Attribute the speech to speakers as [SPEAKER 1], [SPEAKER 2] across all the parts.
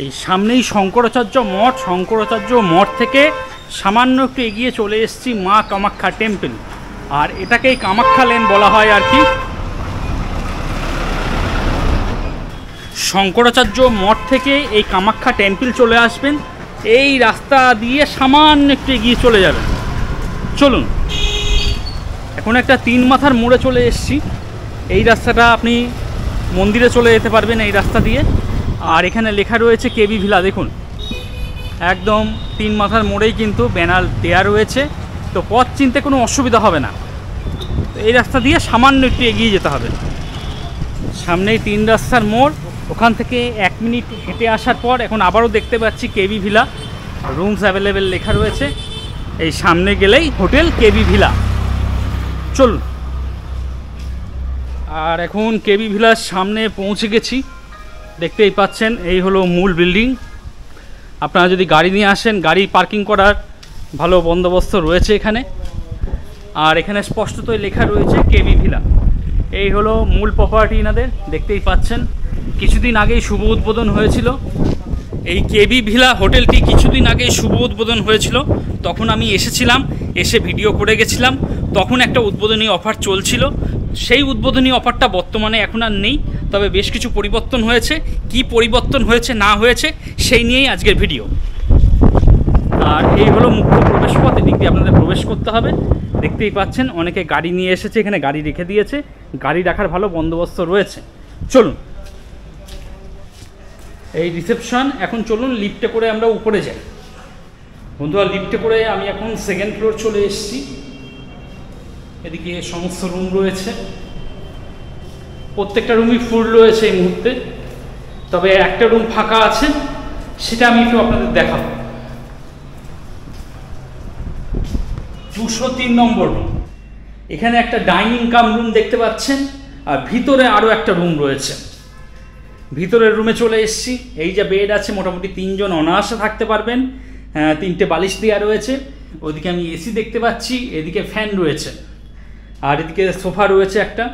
[SPEAKER 1] এই সামনেই শঙ্করাচার্য মঠ, শঙ্করাচার্য মঠ থেকে সামান্য একটু এগিয়ে চলে এসেছি মা কামাখ্যা টেম্পল, আর এটাকেই কামাখ্যা লেন বলা হয় আর কি। শঙ্করাচার্য মঠ থেকে এই কামাখ্যা টেম্পল চলে আসবেন, এই রাস্তা দিয়ে সামান্য একটু এগিয়ে চলে যাবেন। চলুন, এখন একটা 3 মাথার মোড়ে চলে এসেছি। এই রাস্তাটা আপনি মন্দিরে চলে যেতে পারবেন এই রাস্তা দিয়ে। আর এখানে লেখা রয়েছে কেবি ভিলা, দেখুন একদম 3 মাথার মোড়েই কিন্তু ব্যানার দেওয়া রয়েছে, তো পথ চিনতে কোনো অসুবিধা হবে না। তো এই রাস্তা দিয়ে সামান্য একটু এগিয়ে যেতে হবে। সামনেই 3 রাস্তার মোড়, ওখান থেকে 1 মিনিট হেঁটে আসার পর এখন আবারও দেখতে পাচ্ছি কেবি ভিলা, রুমস অ্যাভেলেবেল লেখা রয়েছে। এই সামনে গেলেই হোটেল কেবি ভিলা। চলুন, আর এখন কেবি ভিলার সামনে পৌঁছে গেছি। দেখতেই পাচ্ছেন এই হলো মূল বিল্ডিং। আপনারা যদি গাড়ি নিয়ে আসেন, গাড়ি পার্কিং করার ভালো বন্দোবস্ত রয়েছে এখানে। আর এখানে স্পষ্টতই লেখা রয়েছে কেবি ভিলা। এই হলো মূল প্রপার্টি এনাদের, দেখতেই পাচ্ছেন। কিছুদিন আগেই শুভ উদ্বোধন হয়েছিল এই কেবি ভিলা হোটেলটি, কিছুদিন আগেই শুভ উদ্বোধন হয়েছিল। তখন আমি এসেছিলাম, এসে ভিডিও করে গেছিলাম। তখন একটা উদ্বোধনী অফার চলছিল, সেই উদ্বোধনী অফারটা বর্তমানে এখন আর নেই, তবে বেশ কিছু পরিবর্তন হয়েছে। কি পরিবর্তন হয়েছে না হয়েছে সেই নিয়েই আজকের ভিডিও। আর এই হলো মুখ্য প্রবেশপথ, এদিক দিয়ে আপনাদের প্রবেশ করতে হবে। দেখতেই পাচ্ছেন অনেকে গাড়ি নিয়ে এসেছে, এখানে গাড়ি রেখে দিয়েছে, গাড়ি রাখার ভালো বন্দোবস্ত রয়েছে। চলুন, এই রিসেপশন। এখন চলুন লিফটে করে আমরা উপরে যাই। বন্ধুরা, লিফটে করে আমি এখন 2nd ফ্লোর চলে এসেছি। এদিকে সমস্ত রুম রয়েছে, প্রত্যেকটা রুমই ফুল রয়েছে এই মুহূর্তে, তবে একটা রুম ফাঁকা আছে, সেটা আমি একটু আপনাদের দেখাবো। 203 নম্বর রুম। এখানে একটা ডাইনিং কাম রুম দেখতে পাচ্ছেন, আর ভিতরে আরও একটা রুম রয়েছে। ভিতরের রুমে চলে এসেছি। এই যে বেড আছে, মোটামুটি 3 জন অনায়াসে থাকতে পারবেন। 3টে বালিশ দেওয়া রয়েছে। ওদিকে আমি এসি দেখতে পাচ্ছি, এদিকে ফ্যান রয়েছে, আর এদিকে সোফা রয়েছে একটা।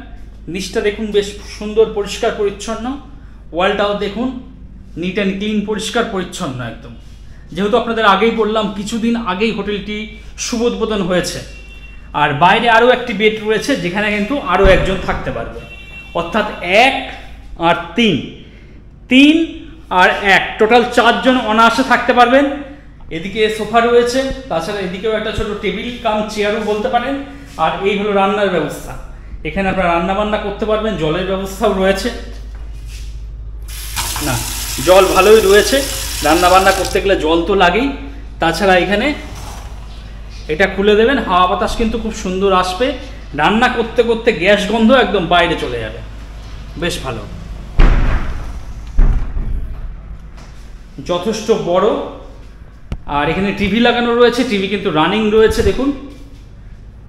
[SPEAKER 1] নিচটা দেখুন বেশ সুন্দর পরিষ্কার পরিচ্ছন্ন, ওয়ালটাও দেখুন নিট অ্যান্ড ক্লিন, পরিষ্কার পরিচ্ছন্ন একদম। যেহেতু আপনাদের আগেই বললাম কিছুদিন আগেই হোটেলটি শুভ উদ্বোধন হয়েছে। আর বাইরে আরও একটি বেড রয়েছে, যেখানে কিন্তু আরও একজন থাকতে পারবে, অর্থাৎ 1 আর 3 আর 1 টোটাল 4 জন অনায়াসে থাকতে পারবেন। এদিকে সোফা রয়েছে, তাছাড়া এদিকেও একটা ছোট টেবিল কাম চেয়ারও বলতে পারেন। আর এই হলো রান্নার ব্যবস্থা, এখানে আপনারা রান্না বান্না করতে পারবেন। জলের ব্যবস্থাও রয়েছে, না জল ভালোই রয়েছে, রান্না বান্না করতে গেলে জল তো লাগেই। তাছাড়া এখানে এটা খুলে দেবেন, হাওয়া বাতাস কিন্তু খুব সুন্দর আসবে। রান্না করতে করতে গ্যাস গন্ধ একদম বাইরে চলে যাবে, বেশ ভালো। যথেষ্ট বড়। আর এখানে টিভি লাগানো রয়েছে, টিভি কিন্তু রানিং রয়েছে, দেখুন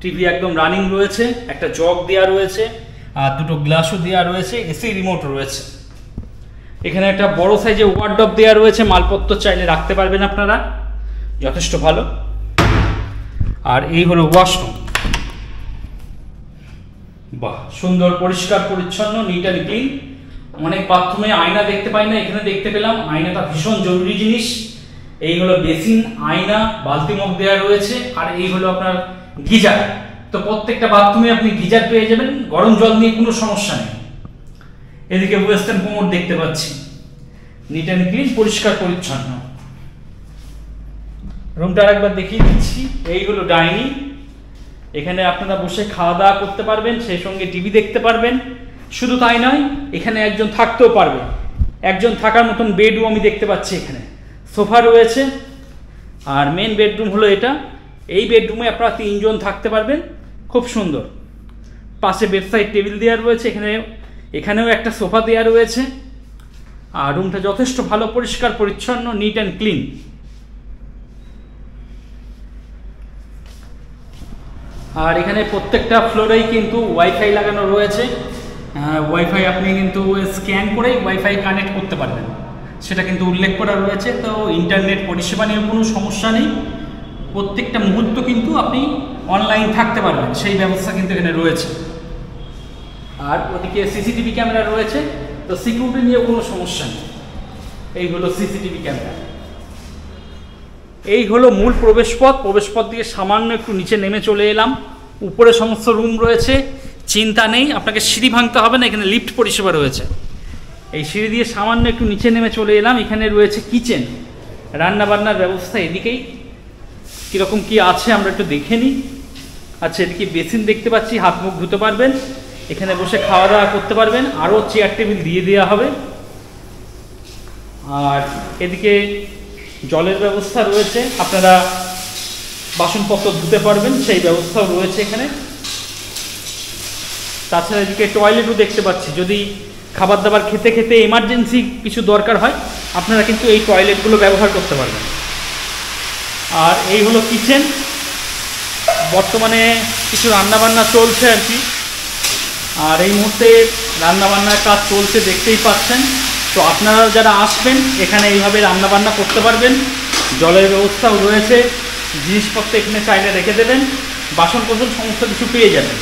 [SPEAKER 1] টিভি একদম রানিং রয়েছে। একটা জগ দেওয়া রয়েছে, আর 2টো গ্লাসও দেওয়া রয়েছে, এসি রিমোট রয়েছে। এখানে একটা বড় সাইজে ওয়ার্ডরোব দেওয়া রয়েছে, মালপত্র চাইলে রাখতে পারবেন আপনারা, যথেষ্ট ভালো। আর এই হলো ওয়াশরুম, বাহ সুন্দর পরিষ্কার পরিচ্ছন্ন, নিট অ্যান্ড ক্লিন। অনেক বাথরুমে আয়না দেখতে পাই না, এখানে দেখতে পেলাম। আয়নাটা ভীষণ জরুরি জিনিস। এই হলো বেসিন, আয়না, বালতি মগ দেওয়া রয়েছে। আর এই হলো আপনার গিজার। তো প্রত্যেকটা বাথরুমে আপনি গিজার পেয়ে যাবেন, গরম জল নিয়ে কোনো সমস্যা নেই। এদিকে ওয়েস্টার্ন কোমোড দেখতে পাচ্ছি, নিট অ্যান্ড ক্লিন, পরিষ্কার পরিচ্ছন্ন। রুমটা আরেকবার দেখিয়ে দিচ্ছি। এই হলো ডাইনিং, এখানে আপনারা বসে খাওয়া দাওয়া করতে পারবেন, সেই সঙ্গে টিভি দেখতে পারবেন। শুধু তাই নয়, এখানে একজন থাকতেও পারবে, একজন থাকার মতন বেডরুম আমি দেখতে পাচ্ছি। এখানে সোফা রয়েছে, আর মেন বেডরুম হলো এটা। এই বেডরুমে আপনারা 3 জন থাকতে পারবেন, খুব সুন্দর। পাশে বেডসাইড টেবিল দেওয়া রয়েছে, এখানেও একটা সোফা দেওয়া রয়েছে। আর রুমটা যথেষ্ট ভালো, পরিষ্কার পরিচ্ছন্ন, নিট অ্যান্ড ক্লিন। আর এখানে প্রত্যেকটা ফ্লোরেই কিন্তু ওয়াইফাই লাগানো রয়েছে। ওয়াইফাই আপনি কিন্তু স্ক্যান করেই ওয়াইফাই কানেক্ট করতে পারবেন, সেটা কিন্তু উল্লেখ করা রয়েছে। তো ইন্টারনেট পরিষেবা নিয়ে কোনো সমস্যা নেই, প্রত্যেকটা মুহূর্ত কিন্তু আপনি অনলাইন থাকতে পারবেন, সেই ব্যবস্থা কিন্তু এখানে রয়েছে। আর ওদিকে সিসিটিভি ক্যামেরা রয়েছে, তো সিকিউরিটি নিয়ে কোনো সমস্যা নেই। এই হলো সিসিটিভি ক্যামেরা। এই হলো মূল প্রবেশপথ দিয়ে সামান্য একটু নিচে নেমে চলে এলাম। উপরে সমস্ত রুম রয়েছে, চিন্তা নেই, আপনাকে সিঁড়ি ভাঙতে হবে না, এখানে লিফট পরিষেবা রয়েছে। এই সিঁড়ি দিয়ে সামান্য একটু নিচে নেমে চলে এলাম। এখানে রয়েছে কিচেন, রান্নাবান্নার ব্যবস্থা এদিকেই। কীরকম কি আছে আমরা একটু দেখে নিই। আচ্ছা, এদিকে বেসিন দেখতে পাচ্ছি, হাত মুখ ধুতে পারবেন, এখানে বসে খাওয়া দাওয়া করতে পারবেন, আরও চেয়ার টেবিল দিয়ে দেওয়া হবে। আর এদিকে জলের ব্যবস্থা রয়েছে, আপনারা বাসনপত্র ধুতে পারবেন, সেই ব্যবস্থাও রয়েছে এখানে। তাছাড়া এদিকে টয়লেটও দেখতে পাচ্ছি, যদি খাবার দাবার খেতে খেতে এমার্জেন্সি কিছু দরকার হয় আপনারা কিন্তু এই টয়লেটগুলো ব্যবহার করতে পারবেন। আর এই হলো কিচেন। বর্তমানে কিছু রান্নাবান্না চলছে আর কি, আর এই মুহূর্তে রান্নাবান্নার কাজ চলছে দেখতেই পাচ্ছেন। তো আপনারা যারা আসবেন এখানে এইভাবে রান্নাবান্না করতে পারবেন। জলের ব্যবস্থাও রয়েছে, জিনিসপত্র এখানে চাইলে রেখে দেবেন, বাসন কোসন সমস্ত কিছু পেয়ে যাবেন,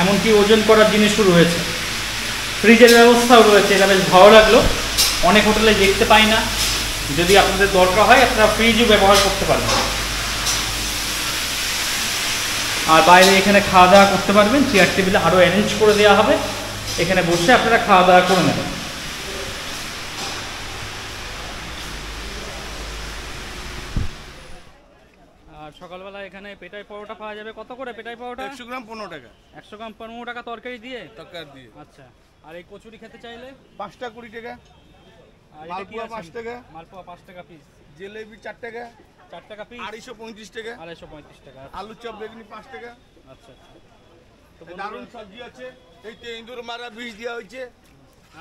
[SPEAKER 1] এমনকি ওজন করার জিনিসও রয়েছে। ফ্রিজের ব্যবস্থাও রয়েছে, এটা বেশ ভালো লাগলো, অনেক হোটেলে দেখতে পাই না। যদি আপনাদের দরকার হয় আপনারা ফ্রিজও ব্যবহার করতে পারবেন। আর বাইরে এখানে খাওয়া দাওয়া করতে পারবেন, চেয়ার টেবিলে আরও অ্যারেঞ্জ করে দেওয়া হবে, এখানে বসে আপনারা খাওয়া দাওয়া করে নেবেন। আর সকালবেলা এখানে পেটাই পরোটা পাওয়া যাবে। কত করে পেটাই পরোটা?
[SPEAKER 2] 100 গ্রাম 15 টাকা।
[SPEAKER 1] 100 গ্রাম 15 টাকা তরকারি দিয়ে?
[SPEAKER 2] তরকারি দিয়ে।
[SPEAKER 1] আচ্ছা, আর এই কচুরি খেতে চাইলে?
[SPEAKER 2] 5 টাকা 20 টাকা।
[SPEAKER 1] আর
[SPEAKER 2] মালপোয়া 5 টাকা।
[SPEAKER 1] মালপোয়া 5 টাকা পিস।
[SPEAKER 2] জিলেবি 4 টাকা।
[SPEAKER 1] 4 টাকা পিস।
[SPEAKER 2] 235 টাকা।
[SPEAKER 1] 235 টাকা।
[SPEAKER 2] আলু চপ বেগুনি 5 টাকা।
[SPEAKER 1] আচ্ছা আচ্ছা। তো
[SPEAKER 2] দারুণ সবজি আছে, এই তো ইঁদুর মারা বীজ দেওয়া হয়েছে।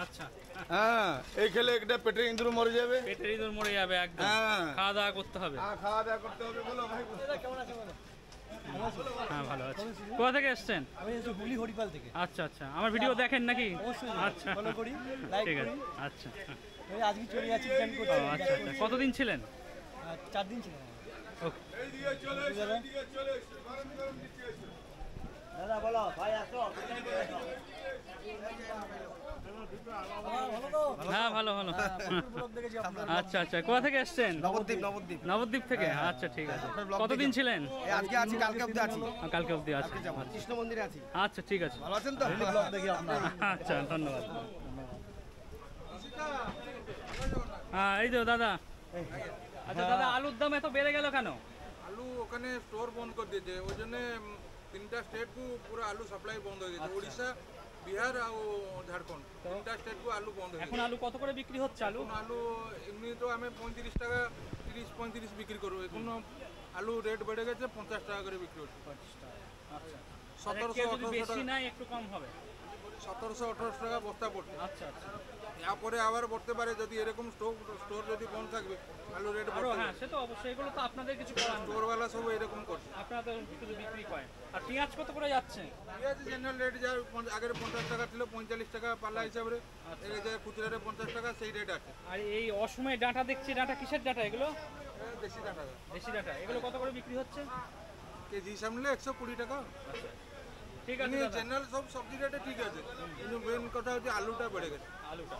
[SPEAKER 1] আচ্ছা,
[SPEAKER 2] হ্যাঁ, এই খেলে একটা পেটে ইঁদুর মরে যাবে।
[SPEAKER 1] পেটের ইঁদুর মরে যাবে একদম।
[SPEAKER 2] হ্যাঁ,
[SPEAKER 1] খাওয়া দাওয়া করতে হবে।
[SPEAKER 2] হ্যাঁ, খাওয়া দাওয়া করতে হবে। বলো ভাই, কেমন আছে?
[SPEAKER 1] হ্যাঁ, ভালো আছে। কোথা থেকে এসেছেন?
[SPEAKER 3] আমি হুগলি হরিপাল থেকে।
[SPEAKER 1] আচ্ছা আচ্ছা, আমার ভিডিও দেখেন নাকি?
[SPEAKER 3] অবশ্যই,
[SPEAKER 1] আচ্ছা,
[SPEAKER 3] ফলো করি, লাইক
[SPEAKER 1] ঠিক
[SPEAKER 3] করি।
[SPEAKER 1] আছে। আচ্ছা
[SPEAKER 3] আমি আজকে চলে যাচ্ছি, প্ল্যান করছি।
[SPEAKER 1] আচ্ছা আচ্ছা, কতদিন ছিলেন?
[SPEAKER 3] 4 দিন ছিলাম।
[SPEAKER 1] ওকে।
[SPEAKER 3] দাদা বলো, ভাই আসো।
[SPEAKER 1] হ্যাঁ, ভালো ভালো।
[SPEAKER 3] ব্লগ দেখেছি আপনার।
[SPEAKER 1] আচ্ছা আচ্ছা, কোথা থেকে এসেছেন?
[SPEAKER 2] নবদ্বীপ।
[SPEAKER 1] নবদ্বীপ থেকে? আচ্ছা, ঠিক আছে। কতদিন ছিলেন?
[SPEAKER 2] আজকে আছি, কালকে অবধি আছি।
[SPEAKER 1] কালকে অবধি আছে।
[SPEAKER 2] কৃষ্ণ মন্দিরে আছি।
[SPEAKER 1] আচ্ছা, ঠিক আছে।
[SPEAKER 2] ভালো আছেন তো?
[SPEAKER 3] ব্লগ দেখি আপনার।
[SPEAKER 1] আচ্ছা, ধন্যবাদ। হ্যাঁ, এই তো দাদা। আচ্ছা দাদা, আলুর দাম এত বেড়ে গেল কেন?
[SPEAKER 4] আলু ওখানে স্টোর বন্ধ করে দিয়েছে, ওই জন্য 3টা স্টেটକୁ পুরো আলু সাপ্লাই বন্ধ হয়ে গেছে। ওড়িশা, বিহার আর ঝাড়খণ্ড 3টা স্টেটକୁ আলু বন্ধ হয়ে
[SPEAKER 1] এখন
[SPEAKER 4] গেছে।
[SPEAKER 1] আলু কত করে বিক্রি হচ্ছে আলু?
[SPEAKER 4] আলু এমনি তো আমি 35 টাকা 30-35 বিক্রি করবো, এখন আলু রেট বেড়ে গেছে, 50 টাকা করে বিক্রি হচ্ছে।
[SPEAKER 1] আচ্ছা,
[SPEAKER 4] 1700-1800
[SPEAKER 1] বেশি
[SPEAKER 4] টাকা,
[SPEAKER 1] নাই, একটু কম হবে।
[SPEAKER 4] 1700-1800 টাকা বস্তা পড়ছে।
[SPEAKER 1] আচ্ছা আচ্ছা,
[SPEAKER 4] তারপরে আবার পড়তে পারে যদি এরকম স্টোর যদি বন্ধ থাকবে, আলু রেট
[SPEAKER 1] আরো
[SPEAKER 4] পড়তে
[SPEAKER 1] হ্যাঁ,
[SPEAKER 4] পারে।
[SPEAKER 1] সে তো অবশ্যই, এগুলো তো আপনাদের কিছু করার নেই,
[SPEAKER 4] স্টোরওয়ালা সব এরকম করছে।
[SPEAKER 1] আপনারা তো শুধু বিক্রি করেন। আর পেঁয়াজ কত করে যাচ্ছে?
[SPEAKER 4] পেঁয়াজ জেনারেল রেট যা আগের 50 টাকা ছিল, 45 টাকা পাল্লা হিসাবে, এই যে খুচরা 50 টাকা সেই রেট আছে।
[SPEAKER 1] আর এই অসময়ে ডাঁটা দেখছি, ডাঁটা কিসের ডাঁটা এগুলো?
[SPEAKER 4] দেশি টাকা
[SPEAKER 1] দেশি ডাঁটা, এগুলো কত করে বিক্রি হচ্ছে?
[SPEAKER 4] কেজি সামলে 120 টাকা।
[SPEAKER 1] ঠিক আছে দাদা।
[SPEAKER 4] জেনারেল সব সবজি রেটে ঠিক আছে, কিন্তু মেন কথা হচ্ছে আলুটা বেড়ে গেছে।
[SPEAKER 1] আলুটা